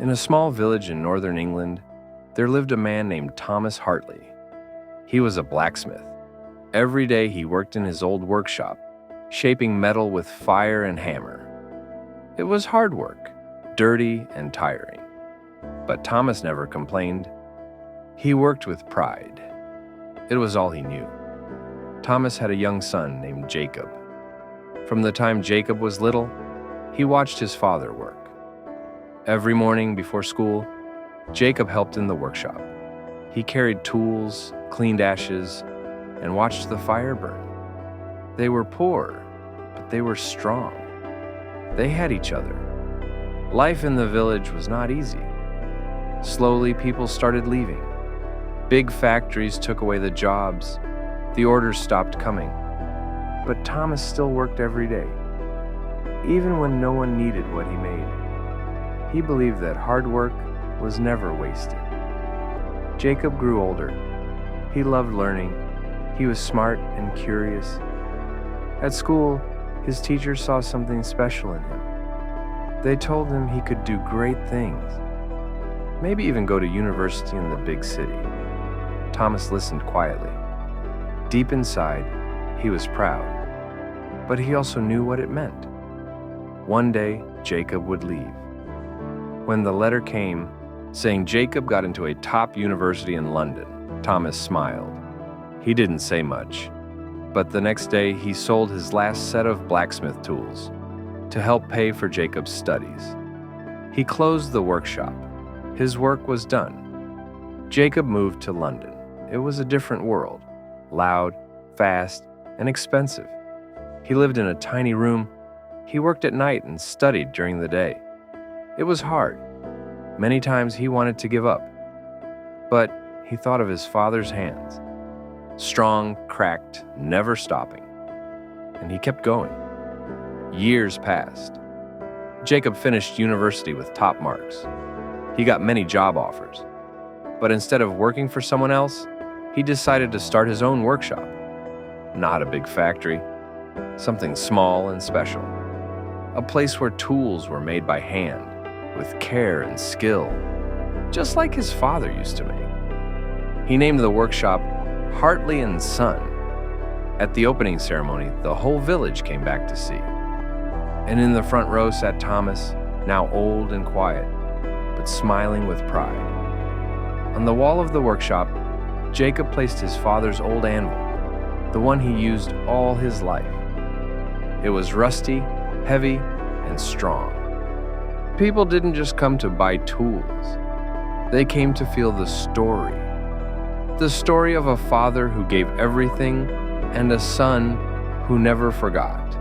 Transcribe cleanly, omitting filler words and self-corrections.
In a small village in northern England, there lived a man named Thomas Hartley. He was a blacksmith. Every day he worked in his old workshop, shaping metal with fire and hammer. It was hard work, dirty and tiring. But Thomas never complained. He worked with pride. It was all he knew. Thomas had a young son named Jacob. From the time Jacob was little, he watched his father work. Every morning before school, Jacob helped in the workshop. He carried tools, cleaned ashes, and watched the fire burn. They were poor, but they were strong. They had each other. Life in the village was not easy. Slowly, people started leaving. Big factories took away the jobs. The orders stopped coming. But Thomas still worked every day, even when no one needed what he made. He believed that hard work was never wasted. Jacob grew older. He loved learning. He was smart and curious. At school, his teachers saw something special in him. They told him he could do great things, maybe even go to university in the big city. Thomas listened quietly. Deep inside, he was proud, but he also knew what it meant. One day, Jacob would leave. When the letter came, saying Jacob got into a top university in London, Thomas smiled. He didn't say much, but the next day he sold his last set of blacksmith tools to help pay for Jacob's studies. He closed the workshop. His work was done. Jacob moved to London. It was a different world, loud, fast, and expensive. He lived in a tiny room. He worked at night and studied during the day. It was hard. Many times he wanted to give up. But he thought of his father's hands. Strong, cracked, never stopping. And he kept going. Years passed. Jacob finished university with top marks. He got many job offers. But instead of working for someone else, he decided to start his own workshop. Not a big factory, something small and special. A place where tools were made by hand, with care and skill, just like his father used to make. He named the workshop Hartley & Son. At the opening ceremony, the whole village came back to see. And in the front row sat Thomas, now old and quiet, but smiling with pride. On the wall of the workshop, Jacob placed his father's old anvil, the one he used all his life. It was rusty, heavy, and strong. People didn't just come to buy tools. They came to feel the story. The story of a father who gave everything and a son who never forgot.